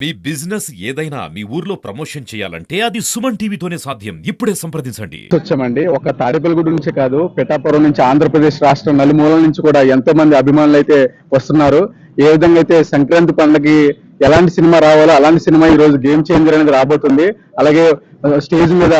మీ business ఏదైనా మీ ఊర్లో promotion చేయాలంటే అది సుమన్ టీవీతోనే సాధ్యం. ఇప్పుడే సంప్రదించండి. వచ్చామండి. ఒక తాడేపల్లిగూడ నుంచి కాదు, పిఠాపురం నుంచి, ఆంధ్రప్రదేశ్ రాష్ట్రం నలుమూలల నుంచి కూడా ఎంతో మంది అభిమానులు అయితే వస్తున్నారు. ఏ విధంగా అయితే సంక్రాంతి పండుగకి ఎలాంటి సినిమా రావాలో అలాంటి సినిమా ఈ రోజు గేమ్ చేంజర్ అనేది రాబోతుంది. అలాగే స్టేజ్ మీద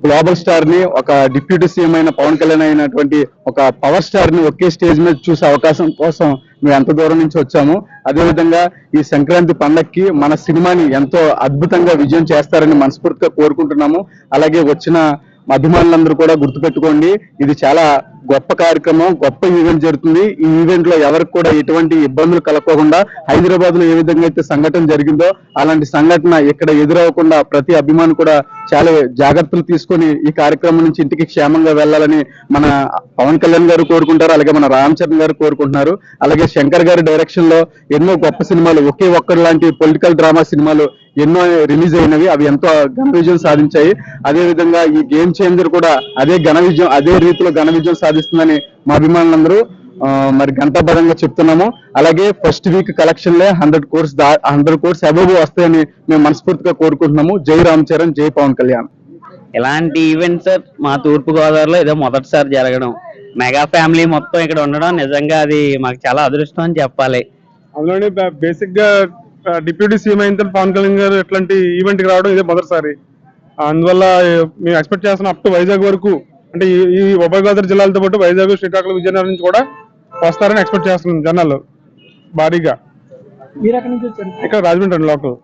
గ్లోబల్ స్టార్ ని, ఒక డిప్యూటీ సీఎం అయిన పవన్ కళ్యాణ్ అయినటువంటి ఒక పవర్ స్టార్ ని ఒకే స్టేజ్ మీద చూసే అవకాశం కోసం మేము ఎంత దూరం నుంచి వచ్చాము. అదేవిధంగా ఈ సంక్రాంతి పండక్కి మన సినిమాని ఎంతో అద్భుతంగా విజయం చేస్తారని మనస్ఫూర్తిగా కోరుకుంటున్నాము. అలాగే వచ్చిన అభిమానులందరూ కూడా గుర్తుపెట్టుకోండి, ఇది చాలా గొప్ప కార్యక్రమం, గొప్ప ఈవెంట్ జరుగుతుంది. ఈ ఈవెంట్ లో ఎవరికి కూడా ఎటువంటి ఇబ్బందులు కలగకుండా హైదరాబాద్ లో ఏ విధంగా అయితే సంఘటన జరిగిందో అలాంటి సంఘటన ఇక్కడ ఎదురవ్వకుండా ప్రతి అభిమాని కూడా చాలా జాగ్రత్తలు తీసుకొని ఈ కార్యక్రమం నుంచి ఇంటికి క్షేమంగా వెళ్లాలని మన పవన్ కళ్యాణ్ గారు కోరుకుంటారు. అలాగే మన రామ్ చరణ్ గారు కోరుకుంటున్నారు. అలాగే శంకర్ గారి డైరెక్షన్ లో ఎన్నో గొప్ప సినిమాలు, ఒకే ఒక్కరు లాంటి పొలిటికల్ డ్రామా సినిమాలు ఎన్నో రిలీజ్ అయినవి, అవి ఎంతో ఘన విజయం సాధించాయి. అదే విధంగా ఈ గేమ్ చేంజర్ కూడా అదే రీతిలో ఘన విజయం సాధిస్తుందని మా అభిమానులందరూ మరి గంటాపరంగా చెప్తున్నాము. అలాగే ఫస్ట్ వీక్ కలెక్షన్ లే 100 కోర్స్ అబోవ్ వస్తాయని మేము మనస్ఫూర్తిగా కోరుకుంటున్నాము. జై రామ్ చరణ్, జై పవన్ కళ్యాణ్. ఇలాంటి ఈవెంట్స్ మా తూర్పు గోదావరిలో ఏదో మొదటిసారి జరగడం, మెగా ఫ్యామిలీ మొత్తం ఇక్కడ ఉండడం నిజంగా అది మాకు చాలా అదృష్టం అని చెప్పాలి. అందులోనే బేసిక్ గా డిప్యూటీ సీఎం అయిన తర్వాత పవన్ కళ్యాణ్ గారు ఇట్లాంటి ఈవెంట్ కి రావడం ఇదే మొదటిసారి. అందువల్ల మేము ఎక్స్పెక్ట్ చేస్తున్నాం అప్ టు వైజాగ్ వరకు, అంటే ఈ ఉభయ గోదావరి జిల్లాలతో పాటు వైజాగ్, శ్రీకాకుళం, విజయనగరం నుంచి కూడా వస్తారని ఎక్స్పెక్ట్ చేస్తున్నాం జనాలు భారీగా. ఇక్కడ రాజమండ్రి లోకల్.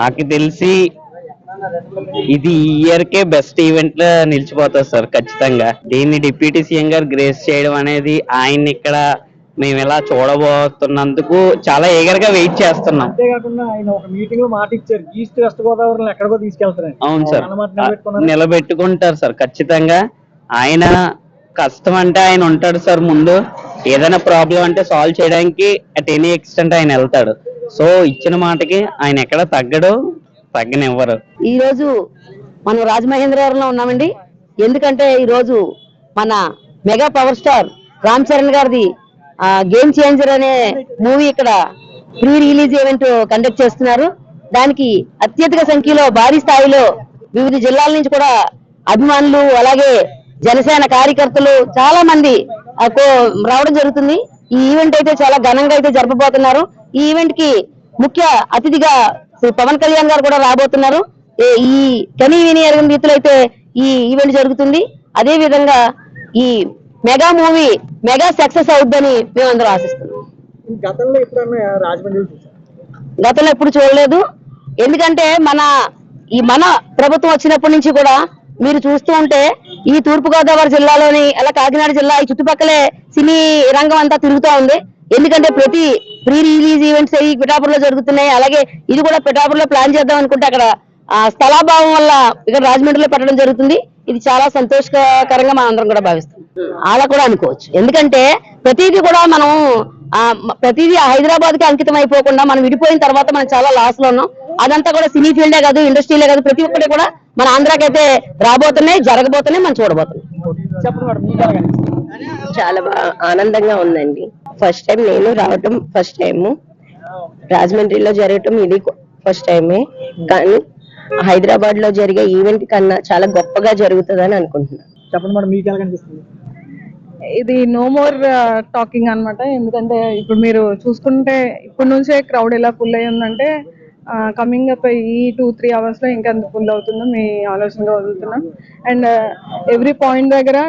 నాకు తెలిసి ఇది ఈ ఇయర్ కే బెస్ట్ ఈవెంట్ లో నిలిచిపోతుంది సార్ ఖచ్చితంగా. దీన్ని డిప్యూటీ సీఎం గారు గ్రేస్ చేయడం అనేది, ఆయన్ని ఇక్కడ మేము ఇలా చూడబోతున్నందుకు చాలా ఈగర్ గా వెయిట్ చేస్తున్నాం. అంతేకాకుండా ఆయన ఒక మీటింగ్ లో మాట ఇచ్చారు, ఈస్ట్ వెస్ట్ గోదావరిలో ఎక్కడికో తీసుకెళ్తారు. అవును సార్, నిలబెట్టుకుంటారు సార్ ఖచ్చితంగా. ఆయన కష్టం అంటే ఆయన ఉంటాడు సార్ ముందు, ఏదైనా ప్రాబ్లం అంటే సాల్వ్ చేయడానికి అట్ ఎనీ ఎక్స్టెంట్ ఆయన వెళ్తాడు. సో ఇచ్చిన మాటకి ఆయన ఎక్కడ తగ్గనివ్వరు. ఈ రోజు మనం రాజమహేంద్రవరంలో ఉన్నామండి. ఎందుకంటే ఈ రోజు మన mega power star Ram Charan గారిది గేమ్ చేంజర్ అనే మూవీ ఇక్కడ ప్రీ రిలీజ్ ఈవెంట్ కండక్ట్ చేస్తున్నారు. దానికి అత్యధిక సంఖ్యలో భారీ స్థాయిలో వివిధ జిల్లాల నుంచి కూడా అభిమానులు, అలాగే జనసేన కార్యకర్తలు చాలా మంది రావడం జరుగుతుంది. ఈ ఈవెంట్ అయితే చాలా ఘనంగా అయితే జరపబోతున్నారు. ఈ ఈవెంట్ కి ముఖ్య అతిథిగా శ్రీ పవన్ కళ్యాణ్ గారు కూడా రాబోతున్నారు. ఈ కనీ విని ఎరగని రీతిలో అయితే ఈ ఈవెంట్ జరుగుతుంది. అదే విధంగా ఈ మెగా మూవీ మెగా సక్సెస్ అవుద్దని మేమందరూ ఆశిస్తున్నాం. గతంలో ఎప్పుడన్నా రాజమండ్రి గతంలో ఎప్పుడు చూడలేదు. ఎందుకంటే మన ప్రభుత్వం వచ్చినప్పటి నుంచి కూడా మీరు చూస్తూ ఉంటే ఈ తూర్పు గోదావరి జిల్లాలోని, అలా కాకినాడ జిల్లా ఈ చుట్టుపక్కలే సినీ రంగం అంతా తిరుగుతూ ఉంది. ఎందుకంటే ప్రతి ప్రీ రిలీజ్ ఈవెంట్స్ ఈ పిఠాపురంలో జరుగుతున్నాయి. అలాగే ఇది కూడా పిఠాపురంలో ప్లాన్ చేద్దాం అనుకుంటే అక్కడ స్థలాభావం వల్ల ఇక్కడ రాజమండ్రిలో పెట్టడం జరుగుతుంది. ఇది చాలా సంతోషకరంగా మనం అందరం కూడా భావిస్తాం. అలా కూడా అనుకోవచ్చు. ఎందుకంటే ప్రతిదీ కూడా మనం ప్రతిదీ హైదరాబాద్ కి అంకితం అయిపోకుండా మనం విడిపోయిన తర్వాత మనం చాలా లాస్ లో ఉన్నాం. అదంతా కూడా సినీ ఫీల్డే కాదు, ఇండస్ట్రీలే కాదు, ప్రతి ఒక్కటి కూడా మన ఆంధ్రాకి అయితే రాబోతున్నాయి, జరగబోతున్నాయి, మనం చూడబోతున్నాం. చాలా ఆనందంగా ఉందండి. ఫస్ట్ టైం నేను రావటం, ఫస్ట్ టైం రాజమండ్రిలో జరగటం ఇది ఫస్ట్ టైమే. కానీ హైదరాబాద్ లో జరిగే ఈవెంట్ కన్నా చాలా గొప్పగా జరుగుతుందని అనుకుంటున్నాను. చెప్పండి మేడం, మీకు ఎలా కనిపిస్తుంది? ఇది నో మోర్ టాకింగ్ అన్నమాట. ఎందుకంటే ఇప్పుడు మీరు చూసుకుంటే ఇప్పటి నుంచే క్రౌడ్ ఎలా ఫుల్ అయ్యి ఉందంటే కమింగ్ అప్ ఈ 2-3 hours లో ఇంకా ఎంత ఫుల్ అవుతుందో మీ ఆలోచనగా వదులుతున్నాం. అండ్ ఎవ్రీ పాయింట్ దగ్గర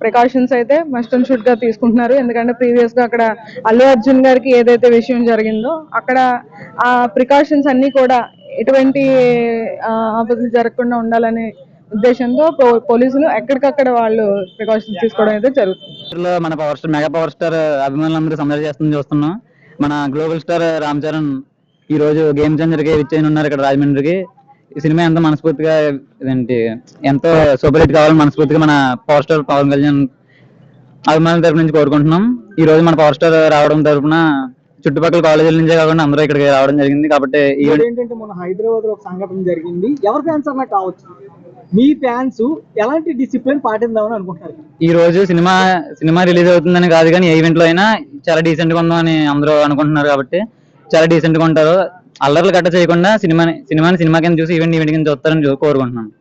ప్రికాషన్స్ అయితే మస్ట్ అండ్ షుడ్ గా తీసుకుంటున్నారు. ఎందుకంటే ప్రీవియస్ గా అక్కడ అల్లు అర్జున్ గారికి ఏదైతే విషయం జరిగిందో అక్కడ ఆ ప్రికాషన్స్ అన్ని కూడా ఎటువంటి ఆపదలు జరగకుండా ఉండాలనే ఉద్దేశంతో పోలీసులు ఎక్కడికక్కడ వాళ్ళు ప్రికాషన్స్ తీసుకోవడం అయితే జరుగుతుంది. మన power star, mega power star అభిమానులందరూ సందడి చేస్తుంది చూస్తున్నాం. మన గ్లోబల్ స్టార్ రామ్ చరణ్ ఈ రోజు గేమ్ చేంజర్ కి విచ్చేయని ఉన్నారు ఇక్కడ రాజమండ్రికి. ఈ సినిమా ఎంతో మనస్ఫూర్తిగా ఎంతో సూపర్ హిట్ కావాలని మనస్ఫూర్తిగా మన పవర్ స్టార్ పవన్ కళ్యాణ్ అభిమానుల తరపు నుంచి కోరుకుంటున్నాం. ఈ రోజు మన పవర్ స్టార్ రావడం తరపున చుట్టుపక్కల కాలేజీల నుంచే కాకుండా అందరూ ఇక్కడికి రావడం జరిగింది. కాబట్టి ఏంటంటే మన హైదరాబాద్ లో ఒక సంఘటన జరిగింది. ఎవరి ఫ్యాన్స్ అన్నా కావచ్చు, మీ ఫ్యాన్స్ ఎలాంటి డిసిప్లిన్ పాటిద్దామని అనుకుంటారు? ఈ రోజు సినిమా రిలీజ్ అవుతుందని కాదు, కానీ ఏ ఈవెంట్ లో అయినా చాలా డీసెంట్ గా ఉందామని అందరూ అనుకుంటున్నారు. కాబట్టి చాలా డీసెంట్ గా ఉంటారు. అల్లర్లు గట్ట చేయకుండా సినిమాని సినిమా కింద చూసి ఈవెంట్ కింద చూస్తారని కోరుకుంటున్నాను.